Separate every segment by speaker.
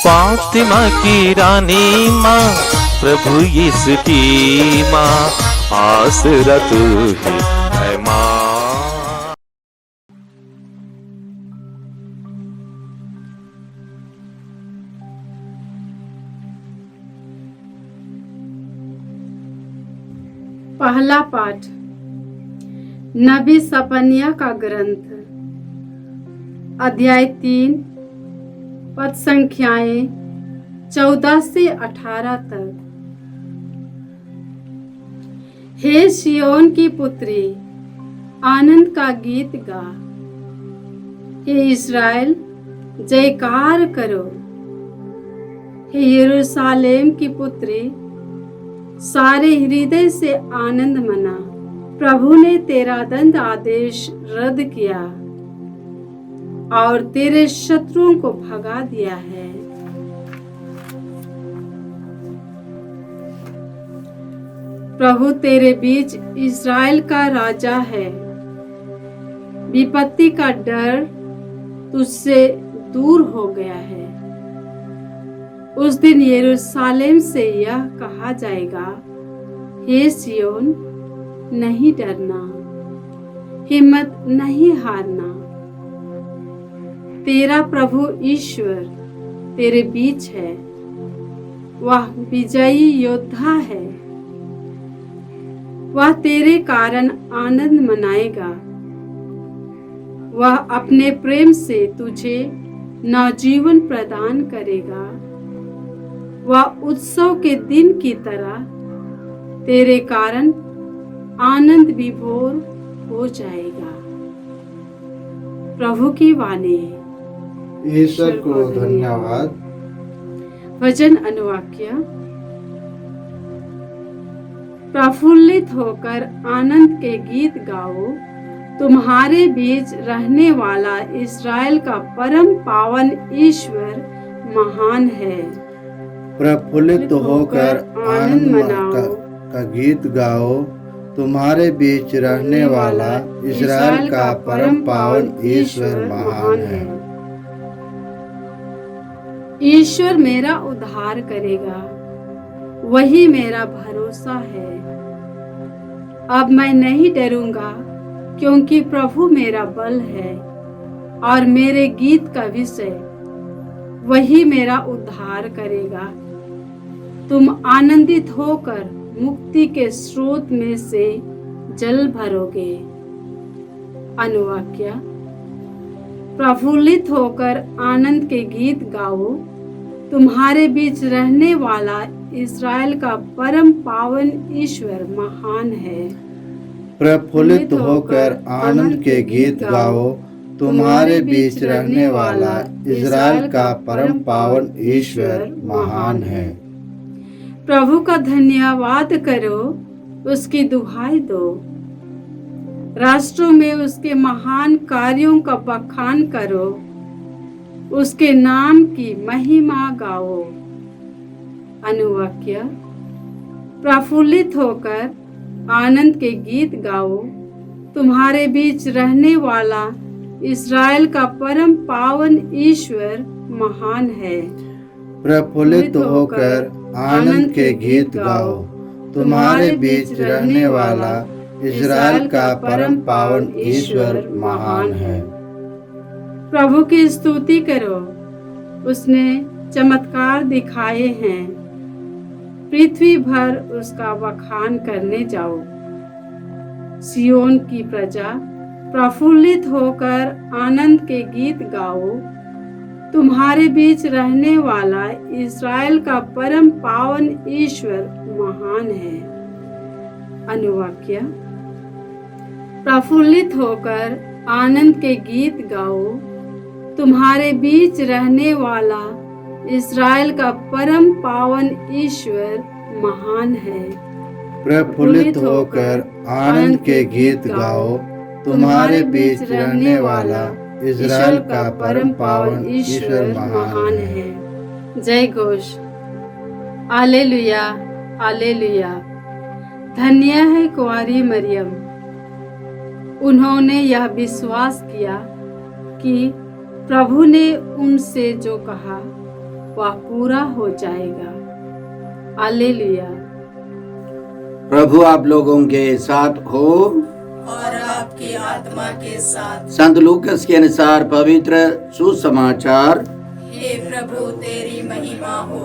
Speaker 1: फातिमा की रानी माँ, प्रभु यीशु की माँ, आसरा तू ही है माँ।
Speaker 2: पहला पाठ नबी सपनिया का ग्रंथ, अध्याय 3, पद संख्याएं 14 से 18 तक। हे सियोन की पुत्री, आनंद का गीत गा। हे इस्राएल, जयकार करो। हे यरूशलेम की पुत्री, सारे हृदय से आनंद मना। प्रभु ने तेरा दंड आदेश रद्द किया और तेरे शत्रुओं को भगा दिया है। प्रभु तेरे बीच इस्राएल का राजा है। विपत्ति का डर तुझसे दूर हो गया है। उस दिन यरूशलेम से यह कहा जाएगा, हे सियोन, नहीं डरना, हिम्मत नहीं हारना। तेरा प्रभु ईश्वर तेरे बीच है, वह विजयी योद्धा है। वह तेरे कारण आनंद मनाएगा। वह अपने प्रेम से तुझे नवजीवन प्रदान करेगा। वह उत्सव के दिन की तरह तेरे कारण आनंद विभोर हो जाएगा। प्रभु की वाणी।
Speaker 3: ईश्वर को धन्यवाद।
Speaker 2: वचन अनुवाक्य। प्रफुल्लित होकर आनंद के गीत गाओ। तुम्हारे बीच रहने वाला इस्राएल का परम पावन ईश्वर महान है।
Speaker 3: प्रफुल्लित होकर आनंद का गीत गाओ। तुम्हारे बीच रहने वाला इस्राएल का परम पावन ईश्वर महान है।
Speaker 2: ईश्वर मेरा उद्धार करेगा, वही मेरा भरोसा है। अब मैं नहीं डरूंगा, क्योंकि प्रभु मेरा बल है और मेरे गीत का विषय। वही मेरा उद्धार करेगा। तुम आनंदित होकर मुक्ति के स्रोत में से जल भरोगे। अनुवाक्य। प्रफुल्लित होकर आनंद के गीत गाओ। तुम्हारे बीच रहने वाला इस्राएल का परम पावन ईश्वर महान है।
Speaker 3: प्रफुल्लित होकर आनंद के गीत गाओ। तुम्हारे बीच रहने वाला इस्राएल का परम पावन ईश्वर महान है।
Speaker 2: प्रभु का धन्यवाद करो, उसकी दुहाई दो। राष्ट्रों में उसके महान कार्यों का बखान करो। उसके नाम की महिमा गाओ। अनुवाक्य। प्रफुल्लित होकर आनंद के गीत गाओ। तुम्हारे बीच रहने वाला इस्राएल का परम पावन ईश्वर महान है।
Speaker 3: प्रफुल्लित होकर आनंद के गीत गाओ। तुम्हारे बीच रहने वाला इस्राएल का परम पावन ईश्वर महान है।
Speaker 2: प्रभु की स्तुति करो, उसने चमत्कार दिखाए हैं। पृथ्वी भर उसका बखान करने जाओ। सियोन की प्रजा, प्रफुल्लित होकर आनंद के गीत गाओ। तुम्हारे बीच रहने वाला इस्राएल का परम पावन ईश्वर महान है। अनुवाक्य। प्रफुल्लित होकर आनंद के गीत गाओ। तुम्हारे बीच रहने वाला इस्राएल का परम पावन ईश्वर महान है।
Speaker 3: प्रफुल्लित होकर आनंद के गीत गाओ। तुम्हारे बीच रहने वाला इस्राएल का परम पावन ईश्वर महान है।
Speaker 2: जय घोष। Hallelujah, hallelujah. धन्य है कुंवारी मरियम। उन्होंने यह विश्वास किया कि प्रभु ने उनसे जो कहा वह पूरा हो जाएगा। हालेलुया।
Speaker 3: प्रभु आप लोगों के साथ हो
Speaker 4: और आपकी आत्मा के साथ।
Speaker 3: संत लूकस के अनुसार पवित्र सुसमाचार
Speaker 4: हे प्रभु तेरी महिमा हो।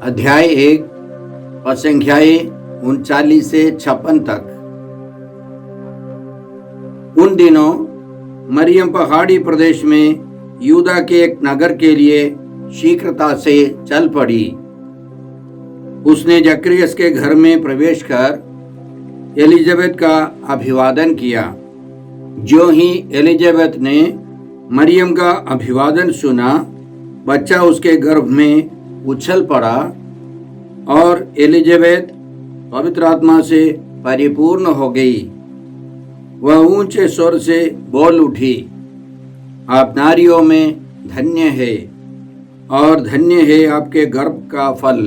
Speaker 3: अध्याय 1 और संख्याएं 39 से 56 तक। उन दिनों मरियम पहाड़ी प्रदेश में यूदा के एक नगर के लिए शीघ्रता से चल पड़ी। उसने जकरियस के घर में प्रवेश कर एलिजाबेथ का अभिवादन किया। जो ही एलिजाबेथ ने मरियम का अभिवादन सुना, बच्चा उसके गर्भ में उछल पड़ा और एलिजाबेथ पवित्र आत्मा से परिपूर्ण हो गई। वह ऊंचे स्वर से बोल उठी, आप नारियों में धन्य है और धन्य है आपके गर्भ का फल।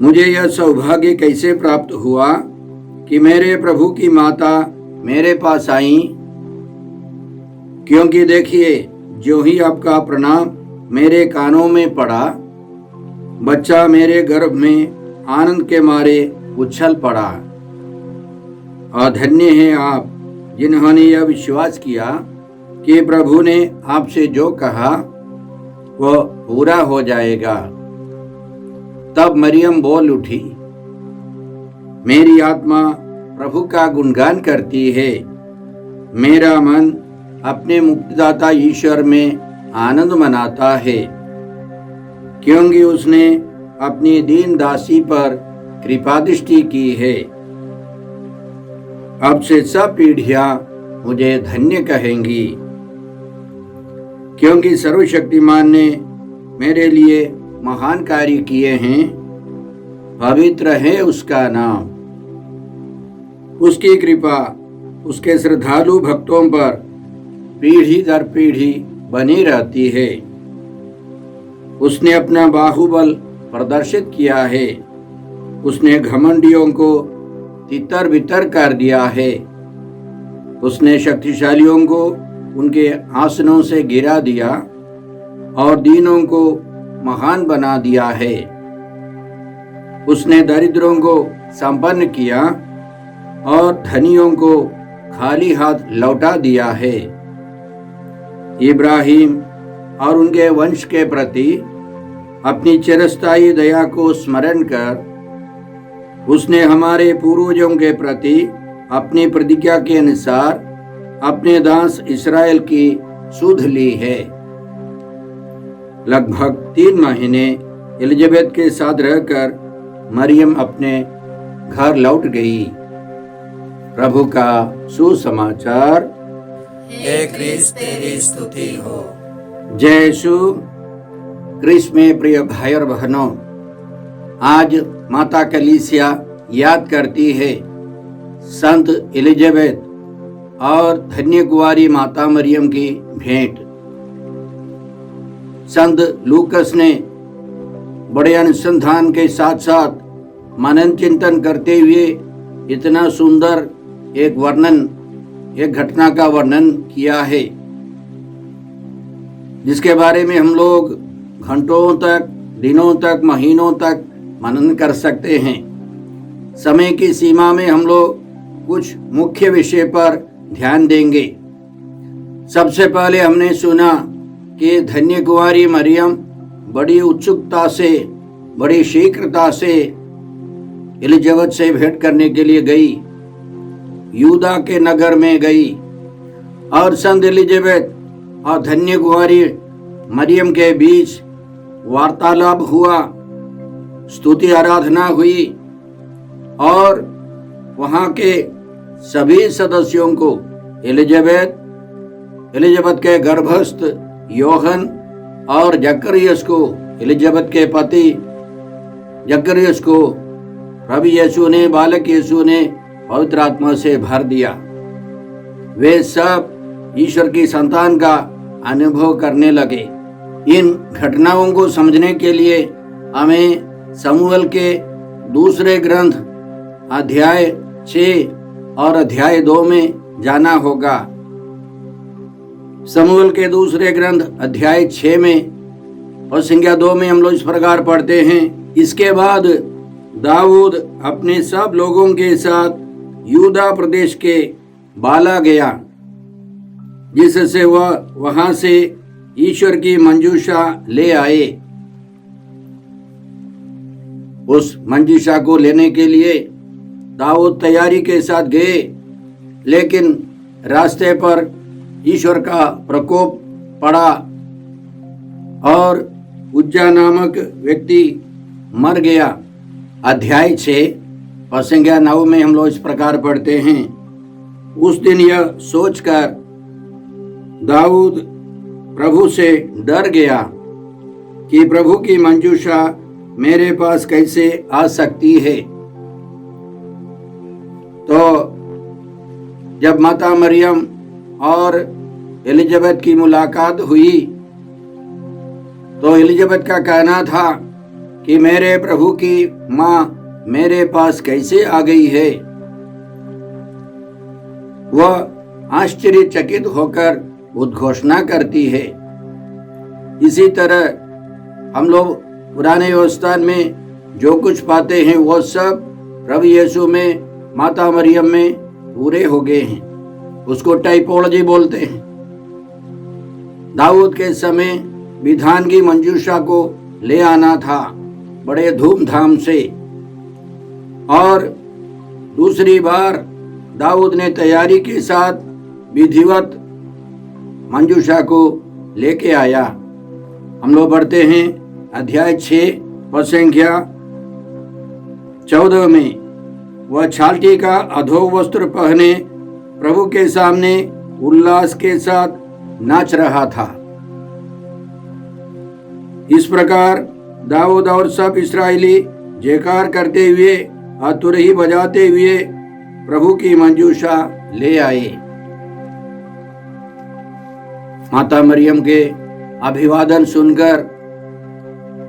Speaker 3: मुझे यह सौभाग्य कैसे प्राप्त हुआ कि मेरे प्रभु की माता मेरे पास आई, क्योंकि देखिए जो ही आपका प्रणाम मेरे कानों में पड़ा, बच्चा मेरे गर्भ में आनंद के मारे उछल पड़ा। और धन्य है आप जिन्होंने यह विश्वास किया कि प्रभु ने आपसे जो कहा वह पूरा हो जाएगा। तब मरियम बोल उठी, मेरी आत्मा प्रभु का गुणगान करती है, मेरा मन अपने मुक्तिदाता ईश्वर में आनंद मनाता है, क्योंकि उसने अपनी दीन दासी पर कृपा दृष्टि की है। अब से सब पीढ़ियां मुझे धन्य कहेंगी, क्योंकि सर्वशक्तिमान ने मेरे लिए महान कार्य किए हैं। पवित्र है उसका नाम। उसकी कृपा उसके श्रद्धालु भक्तों पर पीढ़ी दर पीढ़ी बनी रहती है। उसने अपना बाहुबल प्रदर्शित किया है। उसने घमंडियों को तितर बितर कर दिया है। उसने शक्तिशालियों को उनके आसनों से गिरा दिया और दीनों को महान बना दिया है। उसने दरिद्रों को संपन्न किया और धनियों को खाली हाथ लौटा दिया है। इब्राहिम और उनके वंश के प्रति अपनी चिरस्थायी दया को स्मरण कर उसने हमारे पूर्वजों के प्रति अपनी प्रतिज्ञा के अनुसार अपने दास इस्राएल की सुध ली है। लगभग 3 महीने एलिजाबेथ के साथ रहकर मरियम अपने घर लौट गई। प्रभु का सुसमाचार।
Speaker 4: हे क्रिस्त तेरी स्तुति हो।
Speaker 3: जय यीशु क्रिस्त में प्रिय भाई और बहनों, आज माता कलीसिया याद करती है संत एलिजाबेथ और धन्य कुंवारी माता मरियम की भेंट। संत लूकस ने बड़े अनुसंधान के साथ साथ मनन चिंतन करते हुए इतना सुंदर एक घटना का वर्णन किया है, जिसके बारे में हम लोग घंटों तक, दिनों तक, महीनों तक मनन कर सकते हैं। समय की सीमा में हम लोग कुछ मुख्य विषय पर ध्यान देंगे। सबसे पहले हमने सुना कि धन्य कुंवारी मरियम बड़ी उत्सुकता से, बड़ी शीघ्रता से एलिजाबेथ से भेंट करने के लिए गई, यूदा के नगर में गई और संत एलिजाबेथ और धन्य कुंवारी मरियम के बीच वार्तालाप हुआ, स्तुति आराधना हुई और वहां के सभी सदस्यों को एलिजाबेथ के गर्भस्थ योहन और जकरियस को, एलिजाबेथ के पति जकरियस को प्रभु यीशु ने, बालक यीशु ने पवित्र आत्मा से भर दिया। वे सब ईश्वर की संतान का अनुभव करने लगे। इन घटनाओं को समझने के लिए हमें शमूएल के दूसरे ग्रंथ अध्याय 6 और अध्याय 2 में जाना होगा।
Speaker 5: शमूएल के दूसरे ग्रंथ अध्याय 6 में और संख्या 2 में हम लोग इस प्रकार पढ़ते हैं, इसके बाद दाऊद अपने सब लोगों के साथ यूदा प्रदेश के बाला गया, जिससे वह वहां से ईश्वर की मंजूषा ले आए। उस मंजूषा को लेने के लिए दाऊद तैयारी के साथ गए, लेकिन रास्ते पर ईश्वर का प्रकोप पड़ा और उज्जा नामक व्यक्ति मर गया। अध्याय 6 और संख्या 9 में हम लोग इस प्रकार पढ़ते हैं, उस दिन यह सोचकर दाऊद प्रभु से डर गया कि प्रभु की मंजूषा मेरे पास कैसे आ सकती है। तो जब माता मरियम और एलिजाबेथ की मुलाकात हुई तो एलिजाबेथ का कहना था कि मेरे प्रभु की माँ मेरे पास कैसे आ गई है। वह आश्चर्यचकित होकर उद्घोषणा करती है। इसी तरह हम लोग पुराने व्यवस्था में जो कुछ पाते हैं वो सब प्रभु यीशु में, माता मरियम में पूरे हो गए हैं। उसको टाइपोलॉजी बोलते हैं। दाऊद के समय विधान की मंजूषा को ले आना था बड़े धूमधाम से, और दूसरी बार दाऊद ने तैयारी के साथ विधिवत मंजूषा को लेके आया। हम लोग पढ़ते हैं अध्याय 6 और संख्या 14 में, वह छालटी का अधो वस्त्र पहने प्रभु के सामने उल्लास के साथ नाच रहा था। इस प्रकार दाऊद और सब इस्राएली जयकार करते हुए और तुरही बजाते हुए प्रभु की मंजूषा ले आए। माता मरियम के अभिवादन सुनकर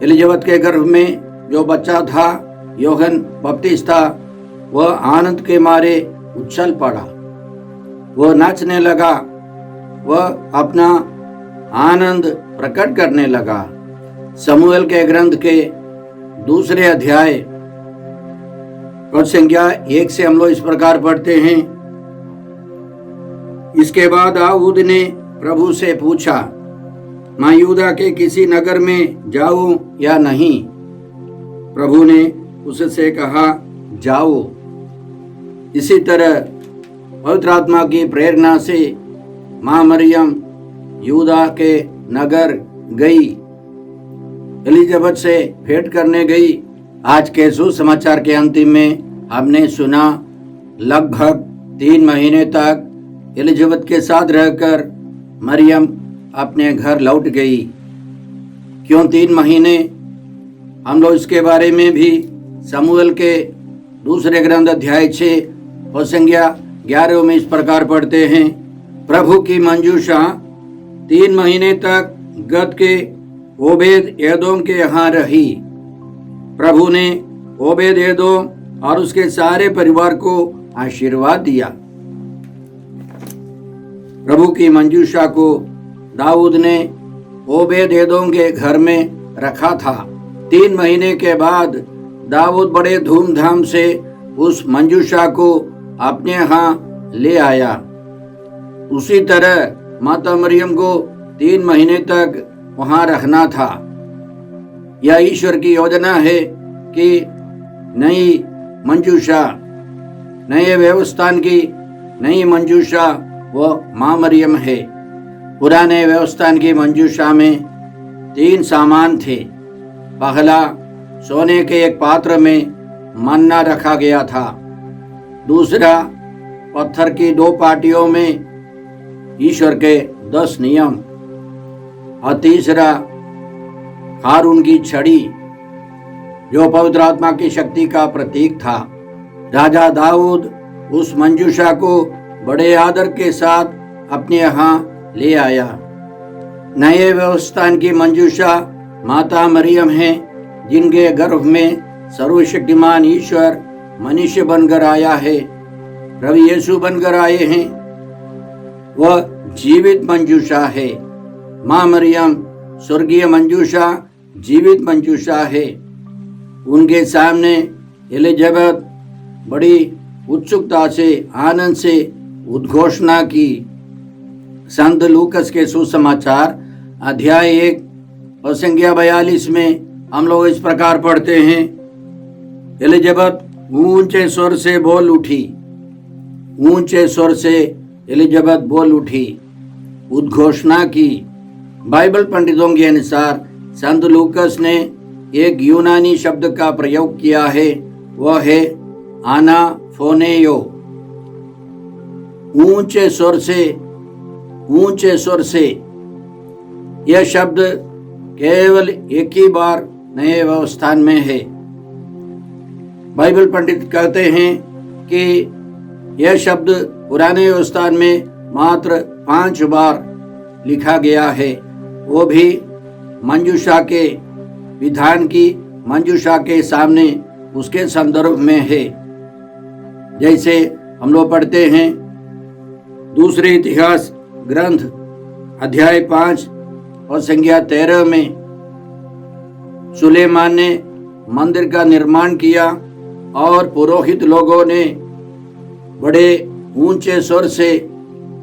Speaker 5: एलिजाबेथ के गर्भ में जो बच्चा था, यूहन्ना बपतिस्ता, वह आनंद के मारे उछल पड़ा। वह नाचने लगा, वह अपना आनंद प्रकट करने लगा। शमूएल के ग्रंथ के दूसरे अध्याय और संख्या 1 से हम लोग इस प्रकार पढ़ते हैं, इसके बाद दाऊद ने प्रभु से पूछा, मैं यूदा के किसी नगर में जाऊं या नहीं? प्रभु ने उससे कहा, जाओ। इसी तरह पवित्र आत्मा की प्रेरणा से मां मरियम यूदा के नगर गई, एलिजाबेथ से भेंट करने गई। आज के सुसमाचार के अंतिम में हमने सुना, लगभग 3 महीने तक एलिजाबेथ के साथ रहकर मरियम अपने घर लौट गई। क्यों 3 महीने? हम लोग इसके बारे में भी शमूएल के दूसरे ग्रंथ अध्याय 6 और संख्या 11 में इस प्रकार पढ़ते हैं, प्रभु की मंजूषा 3 महीने तक गत के ओबेद एदोम के यहाँ रही। प्रभु ने ओबेद एदोम और उसके सारे परिवार को आशीर्वाद दिया। प्रभु की मंजूषा को दाऊद ने ओबेद एदोम के घर में रखा था। 3 महीने के बाद दाऊद बड़े धूमधाम से उस मंजूषा को अपने यहाँ ले आया। उसी तरह माता मरियम को 3 महीने तक वहाँ रखना था। यह ईश्वर की योजना है कि नई मंजूषा, नए व्यवस्थान की नई मंजूषा वो माँ मरियम है। पुराने व्यवस्थान की मंजूषा में 3 सामान थे। पहला, सोने के एक पात्र में मन्ना रखा गया था। दूसरा, पत्थर की 2 पाटियों में ईश्वर के 10 नियम। और तीसरा, हारून की छड़ी, जो पवित्र आत्मा की शक्ति का प्रतीक था। राजा दाऊद उस मंजूषा को बड़े आदर के साथ अपने यहाँ ले आया। नए व्यवस्थान की मंजूषा माता मरियम है, जिनके गर्भ में सर्वशक्तिमान ईश्वर मनुष्य बनकर आया है, प्रभु यीशु बनकर आए हैं। वह जीवित मंजूषा है। माँ मरियम स्वर्गीय मंजूषा, जीवित मंजूषा है। उनके सामने एलिजाबेथ बड़ी उत्सुकता से, आनंद से उद्घोषणा की। संत लूकस के सुसमाचार अध्याय 1 और संख्या 42 में हम लोग इस प्रकार पढ़ते हैं, एलिजाबेथ ऊंचे स्वर से बोल उठी। ऊंचे स्वर से एलिजाबेथ बोल उठी, उद्घोषणा की। बाइबल पंडितों के अनुसार संत लूकस ने एक यूनानी शब्द का प्रयोग किया है, वह है आना फोनेयो। ऊंचे स्वर से, ऊंचे स्वर से। यह शब्द केवल एक ही बार नए व्यवस्थान में है। बाइबल पंडित कहते हैं कि यह शब्द पुराने व्यवस्थान में मात्र 5 बार लिखा गया है, वो भी मंजूषा के विधान की मंजूषा के सामने उसके संदर्भ में है। जैसे हम लोग पढ़ते हैं दूसरे इतिहास ग्रंथ अध्याय 5 और संख्या 13 में, सुलेमान ने मंदिर का निर्माण किया और पुरोहित लोगों ने बड़े ऊंचे स्वर से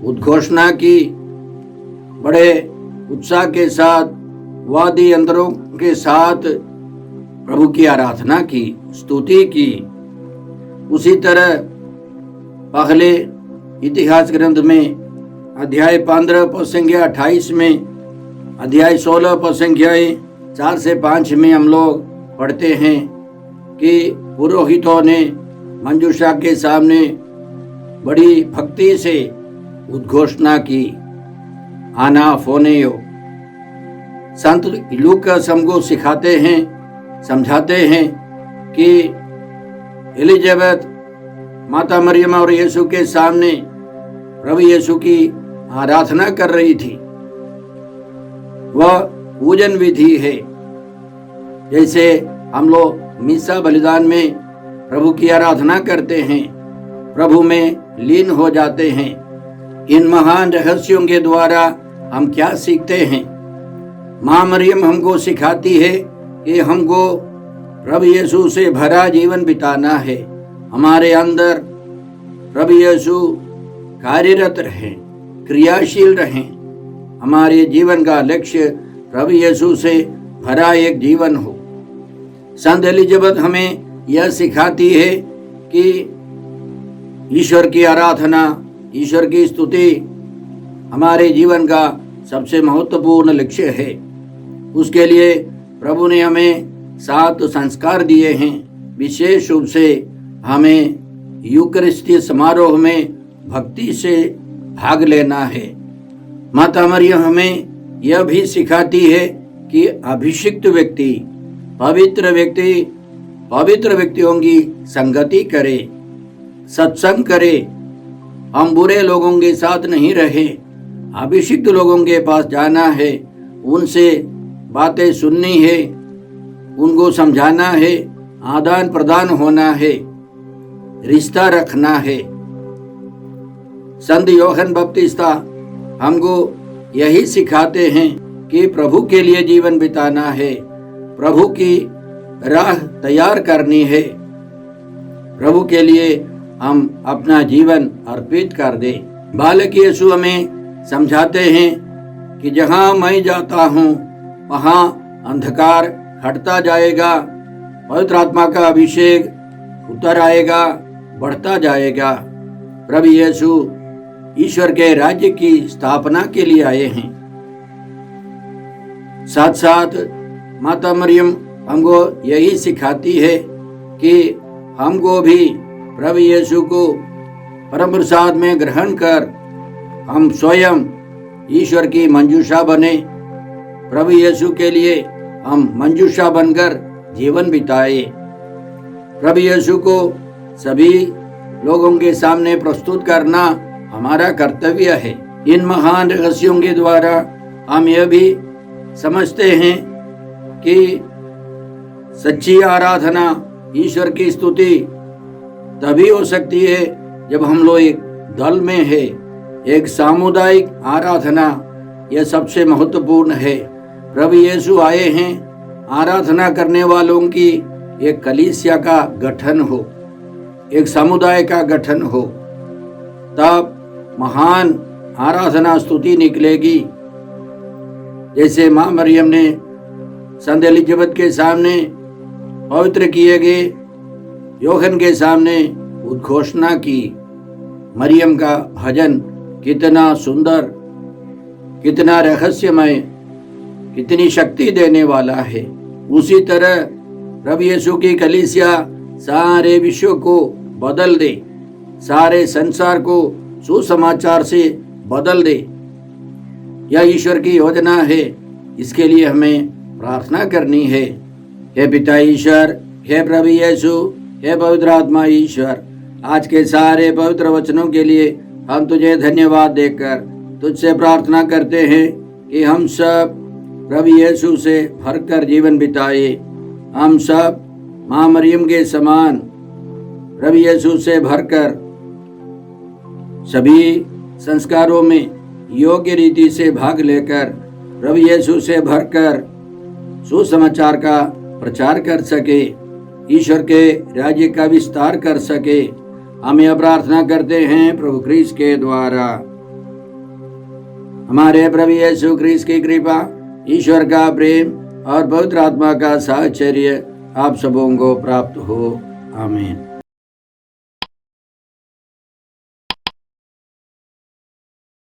Speaker 5: उद्घोषणा की, बड़े उत्साह के साथ, वाद्य यंत्रों के साथ प्रभु की आराधना की, स्तुति की। उसी तरह पहले इतिहास ग्रंथ में अध्याय 15 पर संख्या 28 में, अध्याय 16 पर संख्या 4 से 5 में हम लोग पढ़ते हैं कि पुरोहितों ने मंजूषा के सामने बड़ी भक्ति से उद्घोषणा की, आना फोनेयो। संत लूकास हमको सिखाते हैं, समझाते हैं कि एलिजाबेथ माता मरियम और यीशु के सामने प्रभु यीशु की आराधना कर रही थी। वह पूजन विधि है। जैसे हम लोग मिसा बलिदान में प्रभु की आराधना करते हैं, प्रभु में लीन हो जाते हैं। इन महान रहस्यों के द्वारा हम क्या सीखते हैं? माँ मरियम हमको सिखाती है कि हमको प्रभु यीशु से भरा जीवन बिताना है। हमारे अंदर प्रभु यीशु कार्यरत रहें, क्रियाशील रहें। हमारे जीवन का लक्ष्य प्रभु यीशु से भरा एक जीवन हो। संत एलिजाबेथ हमें यह सिखाती है कि ईश्वर की आराधना, ईश्वर की स्तुति हमारे जीवन का सबसे महत्वपूर्ण लक्ष्य है। उसके लिए प्रभु ने हमें 7 संस्कार दिए हैं। विशेष रूप से हमें यूकरिस्तीय समारोह में भक्ति से भाग लेना है। माता मरियम हमें यह भी सिखाती है कि अभिषिक्त व्यक्ति, पवित्र व्यक्तियों की संगति करे, सत्संग करे। हम बुरे लोगों के साथ नहीं रहे, अभिषिक्त लोगों के पास जाना है, उनसे बातें सुननी है, उनको समझाना है, आदान प्रदान होना है, रिश्ता रखना है। संत यूहन्ना बपतिस्ता हमको यही सिखाते हैं कि प्रभु के लिए जीवन बिताना है, प्रभु की राह तैयार करनी है, प्रभु के लिए हम अपना जीवन अर्पित कर दे। बालक यीशु हमें समझाते हैं कि जहाँ मैं जाता हूँ वहाँ अंधकार हटता जाएगा, पवित्र आत्मा का अभिषेक उतर आएगा, बढ़ता जाएगा। प्रभु यीशु ईश्वर के राज्य की स्थापना के लिए आए हैं। साथ साथ माता मरियम हमको यही सिखाती है कि हमको भी प्रभु यीशु को परम प्रसाद में ग्रहण कर हम स्वयं ईश्वर की मंजूषा बने। प्रभु यीशु के लिए हम मंजूषा बनकर जीवन बिताए। प्रभु यीशु को सभी लोगों के सामने प्रस्तुत करना हमारा कर्तव्य है। इन महान रहस्यों के द्वारा हम यह भी समझते हैं कि सच्ची आराधना, ईश्वर की स्तुति तभी हो सकती है जब हम लोग एक दल में है, एक सामुदायिक आराधना यह सबसे महत्वपूर्ण है। प्रभु यीशु आए हैं आराधना करने वालों की एक कलीसिया का गठन हो, एक समुदाय का गठन हो, तब महान आराधना स्तुति निकलेगी। जैसे माँ मरियम ने संत एलिजाबेथ के सामने पवित्र किए गए यूहन्ना के सामने उद्घोषणा की। मरियम का भजन कितना सुंदर, कितना रहस्यमय, कितनी शक्ति देने वाला है। उसी तरह प्रभु यीशु की कलीसिया सारे विश्व को बदल दे, सारे संसार को सुसमाचार से बदल दे। यह ईश्वर की योजना है। इसके लिए हमें प्रार्थना करनी है। हे पिता ईश्वर, हे प्रभु यीशु, हे पवित्र आत्मा ईश्वर, आज के सारे पवित्र वचनों के लिए हम तुझे धन्यवाद देकर तुझसे प्रार्थना करते हैं कि हम सब प्रभु यीशु से भरकर जीवन बिताए। हम सब माँ मरियम के समान प्रभु यीशु से भरकर सभी संस्कारों में योग्य रीति से भाग लेकर प्रभु यीशु से भरकर सुसमाचार का प्रचार कर सके, ईश्वर के राज्य का विस्तार कर सके। हम यह प्रार्थना करते हैं प्रभु क्रिस्त के द्वारा। हमारे प्रभु यीशु क्रिस्त की कृपा, ईश्वर का प्रेम और पवित्र आत्मा का साहचर्य आप सबों को प्राप्त हो। आमीन।